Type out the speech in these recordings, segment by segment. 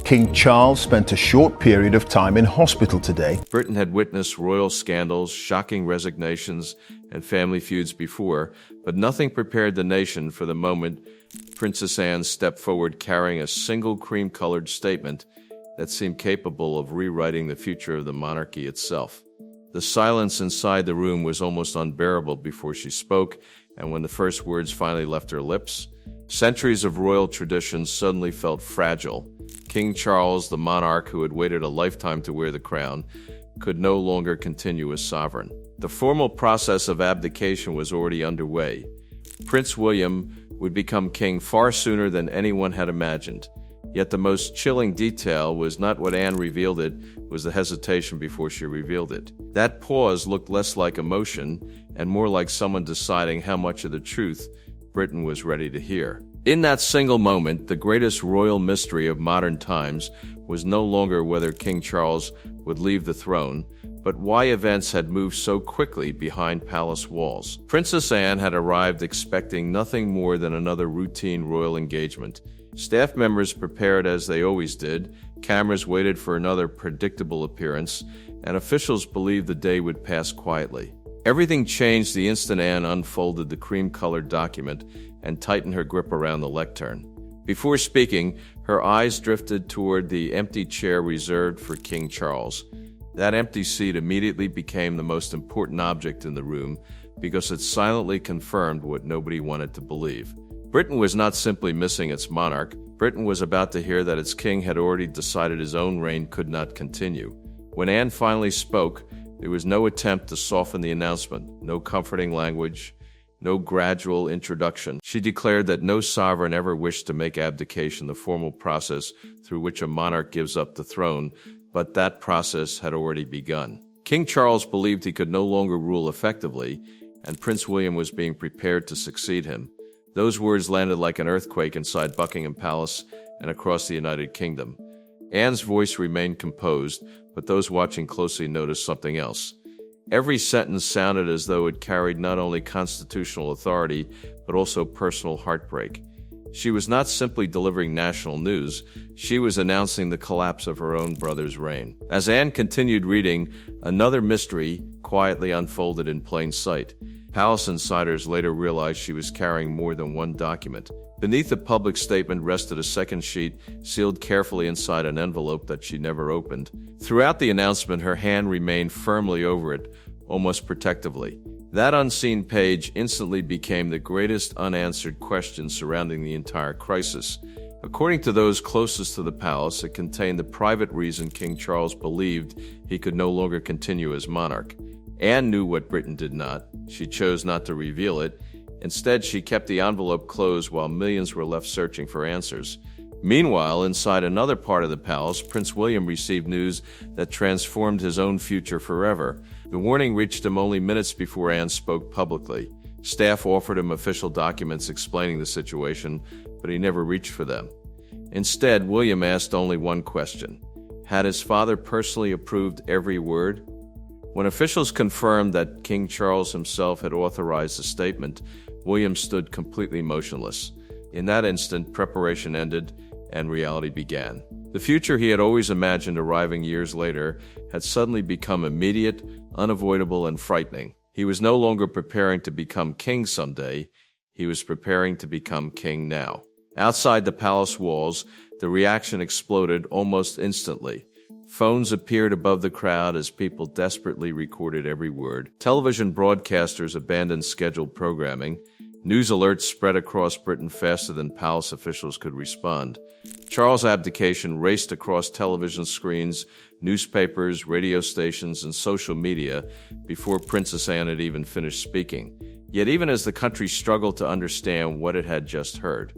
King Charles spent a short period of time in hospital today. Britain had witnessed royal scandals, shocking resignations, and family feuds before, but nothing prepared the nation for the moment Princess Anne stepped forward carrying a single cream-colored statement that seemed capable of rewriting the future of the monarchy itself. The silence inside the room was almost unbearable before she spoke, and when the first words finally left her lips, centuries of royal traditions suddenly felt fragile. King Charles, the monarch who had waited a lifetime to wear the crown, could no longer continue as sovereign. The formal process of abdication was already underway. Prince William would become king far sooner than anyone had imagined. Yet the most chilling detail was not what Anne revealed, it was the hesitation before she revealed it. That pause looked less like emotion and more like someone deciding how much of the truth Britain was ready to hear. In that single moment, the greatest royal mystery of modern times was no longer whether King Charles would leave the throne, but why events had moved so quickly behind palace walls. Princess Anne had arrived expecting nothing more than another routine royal engagement. Staff members prepared as they always did, cameras waited for another predictable appearance, and officials believed the day would pass quietly. Everything changed the instant Anne unfolded the cream-colored document and tightened her grip around the lectern. Before speaking, her eyes drifted toward the empty chair reserved for King Charles. That empty seat immediately became the most important object in the room because it silently confirmed what nobody wanted to believe. Britain was not simply missing its monarch. Britain was about to hear that its king had already decided his own reign could not continue. When Anne finally spoke, there was no attempt to soften the announcement, no comforting language, no gradual introduction. She declared that no sovereign ever wished to make abdication the formal process through which a monarch gives up the throne, but that process had already begun. King Charles believed he could no longer rule effectively, and Prince William was being prepared to succeed him. Those words landed like an earthquake inside Buckingham Palace and across the United Kingdom. Anne's voice remained composed, but those watching closely noticed something else. Every sentence sounded as though it carried not only constitutional authority, but also personal heartbreak. She was not simply delivering national news, she was announcing the collapse of her own brother's reign. As Anne continued reading, another mystery quietly unfolded in plain sight. Palace insiders later realized she was carrying more than one document. Beneath the public statement rested a second sheet, sealed carefully inside an envelope that she never opened. Throughout the announcement, her hand remained firmly over it, almost protectively. That unseen page instantly became the greatest unanswered question surrounding the entire crisis. According to those closest to the palace, it contained the private reason King Charles believed he could no longer continue as monarch. Anne knew what Britain did not. She chose not to reveal it. Instead, she kept the envelope closed while millions were left searching for answers. Meanwhile, inside another part of the palace, Prince William received news that transformed his own future forever. The warning reached him only minutes before Anne spoke publicly. Staff offered him official documents explaining the situation, but he never reached for them. Instead, William asked only one question. Had his father personally approved every word? When officials confirmed that King Charles himself had authorized the statement, William stood completely motionless. In that instant, preparation ended and reality began. The future he had always imagined arriving years later had suddenly become immediate, unavoidable, and frightening. He was no longer preparing to become king someday. He was preparing to become king now. Outside the palace walls, the reaction exploded almost instantly. Phones appeared above the crowd as people desperately recorded every word. Television broadcasters abandoned scheduled programming. News alerts spread across Britain faster than palace officials could respond. Charles' abdication raced across television screens, newspapers, radio stations, and social media before Princess Anne had even finished speaking. Yet even as the country struggled to understand what it had just heard,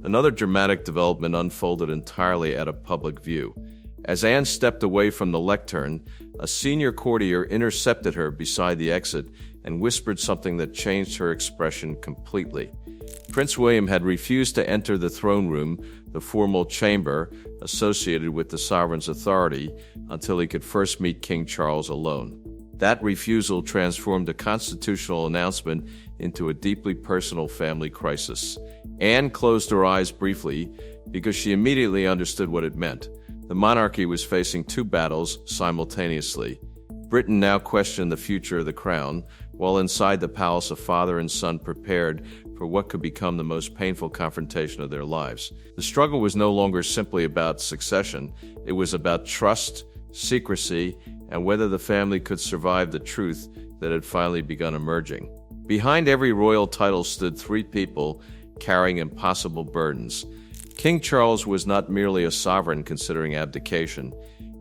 another dramatic development unfolded entirely out of public view. As Anne stepped away from the lectern, a senior courtier intercepted her beside the exit and whispered something that changed her expression completely. Prince William had refused to enter the throne room, the formal chamber associated with the sovereign's authority, until he could first meet King Charles alone. That refusal transformed a constitutional announcement into a deeply personal family crisis. Anne closed her eyes briefly because she immediately understood what it meant. The monarchy was facing two battles simultaneously. Britain now questioned the future of the crown, while inside the palace a father and son prepared for what could become the most painful confrontation of their lives. The struggle was no longer simply about succession. It was about trust, secrecy, and whether the family could survive the truth that had finally begun emerging. Behind every royal title stood three people carrying impossible burdens. King Charles was not merely a sovereign considering abdication.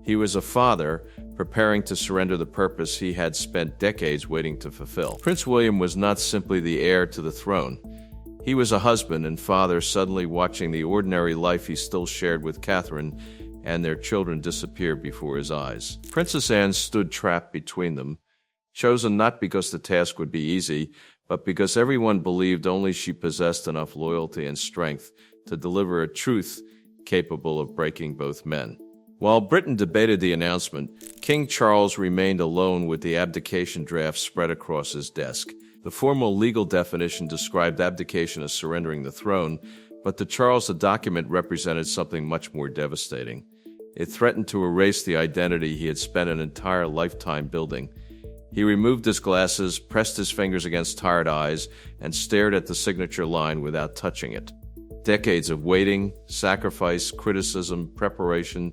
He was a father preparing to surrender the purpose he had spent decades waiting to fulfill. Prince William was not simply the heir to the throne. He was a husband and father suddenly watching the ordinary life he still shared with Catherine and their children disappear before his eyes. Princess Anne stood trapped between them, chosen not because the task would be easy, but because everyone believed only she possessed enough loyalty and strength to deliver a truth capable of breaking both men. While Britain debated the announcement, King Charles remained alone with the abdication draft spread across his desk. The formal legal definition described abdication as surrendering the throne, but to Charles the document represented something much more devastating. It threatened to erase the identity he had spent an entire lifetime building. He removed his glasses, pressed his fingers against tired eyes, and stared at the signature line without touching it. Decades of waiting, sacrifice, criticism, preparation,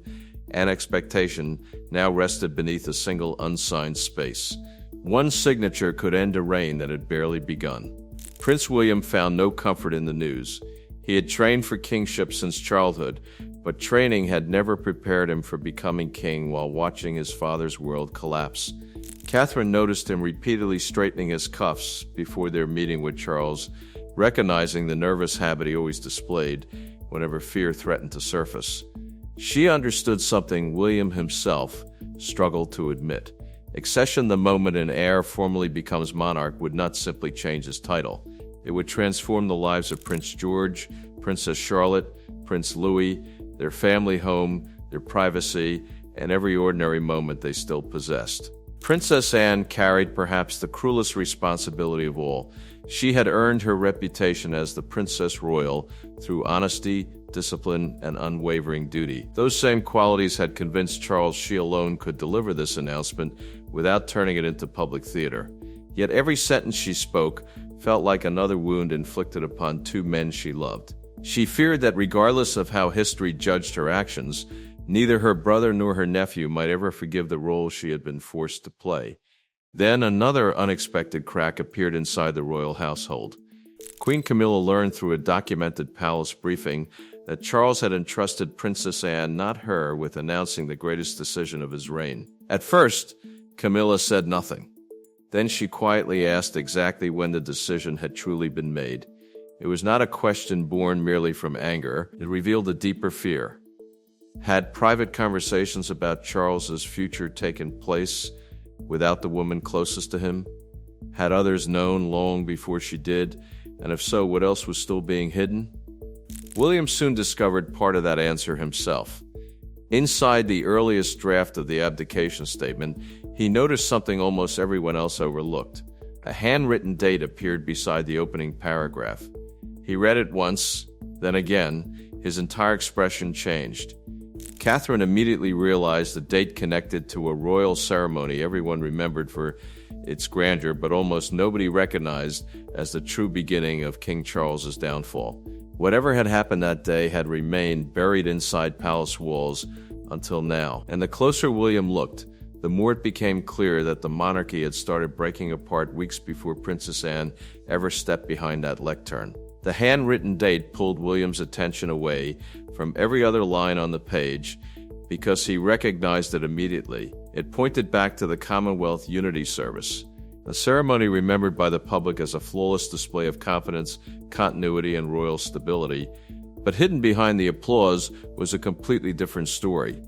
and expectation now rested beneath a single unsigned space. One signature could end a reign that had barely begun. Prince William found no comfort in the news. He had trained for kingship since childhood, but training had never prepared him for becoming king while watching his father's world collapse. Catherine noticed him repeatedly straightening his cuffs before their meeting with Charles, recognizing the nervous habit he always displayed whenever fear threatened to surface. She understood something William himself struggled to admit. Accession the moment an heir formally becomes monarch would not simply change his title. It would transform the lives of Prince George, Princess Charlotte, Prince Louis, their family home, their privacy, and every ordinary moment they still possessed. Princess Anne carried perhaps the cruelest responsibility of all. She had earned her reputation as the Princess Royal through honesty, discipline, and unwavering duty. Those same qualities had convinced Charles she alone could deliver this announcement without turning it into public theater. Yet every sentence she spoke felt like another wound inflicted upon two men she loved. She feared that regardless of how history judged her actions, neither her brother nor her nephew might ever forgive the role she had been forced to play. Then another unexpected crack appeared inside the royal household. Queen Camilla learned through a documented palace briefing that Charles had entrusted Princess Anne, not her, with announcing the greatest decision of his reign. At first, Camilla said nothing. Then she quietly asked exactly when the decision had truly been made. It was not a question born merely from anger. It revealed a deeper fear. Had private conversations about Charles's future taken place without the woman closest to him? Had others known long before she did? And if so, what else was still being hidden? William soon discovered part of that answer himself. Inside the earliest draft of the abdication statement, he noticed something almost everyone else overlooked. A handwritten date appeared beside the opening paragraph. He read it once, then again. His entire expression changed. Catherine immediately realized the date connected to a royal ceremony everyone remembered for its grandeur, but almost nobody recognized as the true beginning of King Charles's downfall. Whatever had happened that day had remained buried inside palace walls until now. And the closer William looked, the more it became clear that the monarchy had started breaking apart weeks before Princess Anne ever stepped behind that lectern. The handwritten date pulled William's attention away from every other line on the page because he recognized it immediately. It pointed back to the Commonwealth Unity Service, a ceremony remembered by the public as a flawless display of confidence, continuity, and royal stability. But hidden behind the applause was a completely different story.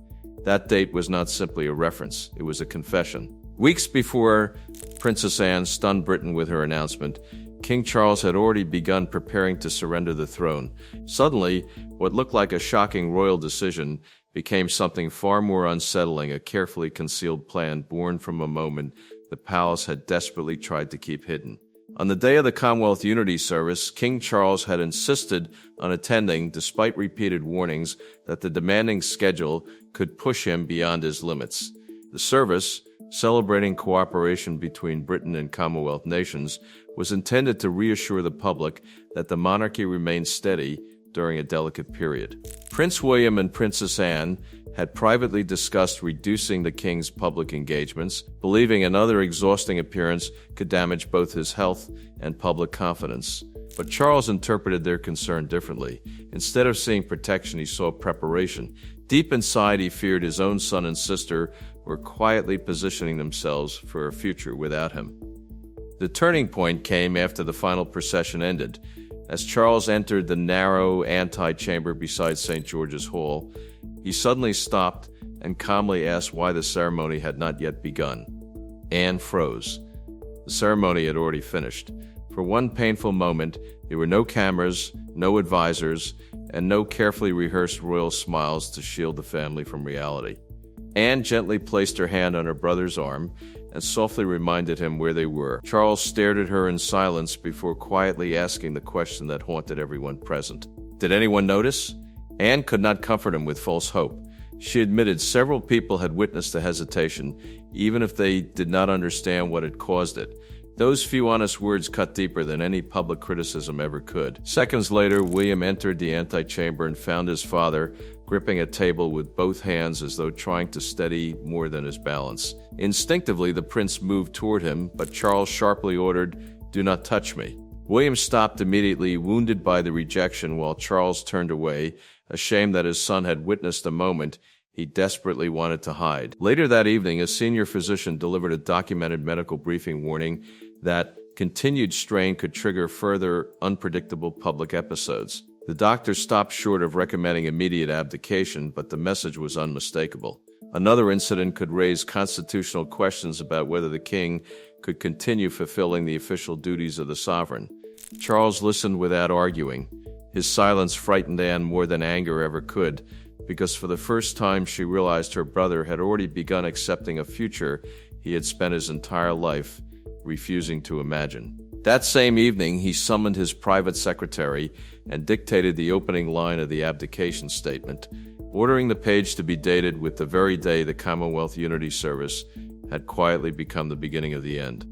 That date was not simply a reference, it was a confession. Weeks before Princess Anne stunned Britain with her announcement, King Charles had already begun preparing to surrender the throne. Suddenly, what looked like a shocking royal decision became something far more unsettling, a carefully concealed plan born from a moment the palace had desperately tried to keep hidden. On the day of the Commonwealth Unity Service, King Charles had insisted on attending despite repeated warnings that the demanding schedule could push him beyond his limits. The service, celebrating cooperation between Britain and Commonwealth nations, was intended to reassure the public that the monarchy remained steady during a delicate period. Prince William and Princess Anne had privately discussed reducing the king's public engagements, believing another exhausting appearance could damage both his health and public confidence. But Charles interpreted their concern differently. Instead of seeing protection, he saw preparation. Deep inside, he feared his own son and sister were quietly positioning themselves for a future without him. The turning point came after the final procession ended. As Charles entered the narrow antechamber beside St. George's Hall, he suddenly stopped and calmly asked why the ceremony had not yet begun. Anne froze. The ceremony had already finished. For one painful moment, there were no cameras, no advisors, and no carefully rehearsed royal smiles to shield the family from reality. Anne gently placed her hand on her brother's arm and softly reminded him where they were. Charles stared at her in silence before quietly asking the question that haunted everyone present. Did anyone notice? Anne could not comfort him with false hope. She admitted several people had witnessed the hesitation, even if they did not understand what had caused it. Those few honest words cut deeper than any public criticism ever could. Seconds later, William entered the antechamber and found his father gripping a table with both hands as though trying to steady more than his balance. Instinctively, the prince moved toward him, but Charles sharply ordered, "Do not touch me." William stopped immediately, wounded by the rejection, while Charles turned away, ashamed that his son had witnessed a moment he desperately wanted to hide. Later that evening, a senior physician delivered a documented medical briefing warning that continued strain could trigger further unpredictable public episodes. The doctor stopped short of recommending immediate abdication, but the message was unmistakable. Another incident could raise constitutional questions about whether the king could continue fulfilling the official duties of the sovereign. Charles listened without arguing. His silence frightened Anne more than anger ever could, because for the first time she realized her brother had already begun accepting a future he had spent his entire life refusing to imagine. That same evening, he summoned his private secretary and dictated the opening line of the abdication statement, ordering the page to be dated with the very day the Commonwealth Unity Service had quietly become the beginning of the end.